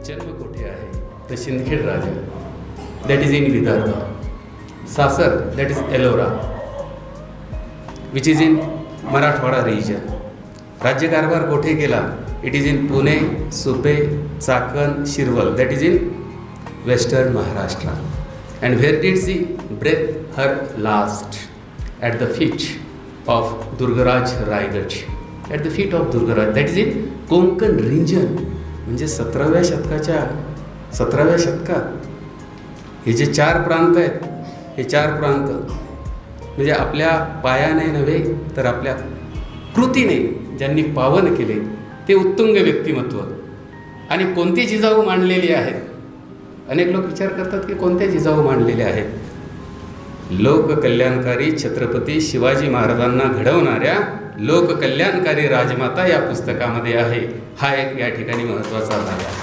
जन्म कोठे आहे तर Sindkhed Raja, that is in Vidarbha. सासर, that is Ellora, which is in Marathwada region. राज्यकारभार कोठे केला? It is in Pune, Supe, Chakan, Shirwal, that is in western Maharashtra. And where did she breathe her last? At the feet of Durgraj Raigad. At the feet of Durgraj, that is in Konkan region. म्हणजे 17व्या शतकात हे जे 4 प्रांत आहेत, हे 4 प्रांत म्हणजे आपल्या पायाने नव्हे तर आपल्या कृतीने ज्यांनी पावन केले ते उत्तुंग व्यक्तिमत्व. आणि कोणते जिजाऊ मांडलेले आहेत? अनेक लोक विचार करतात की कोणत्या जिजाऊ मांडलेले आहेत? लोककल्याणकारी छत्रपती शिवाजी महाराजांना घडवणाऱ्या लोककल्याणकारी राजमाता या पुस्तकामध्ये आहे. हा एक या ठिकाणी महत्त्वाचा भाग आहे.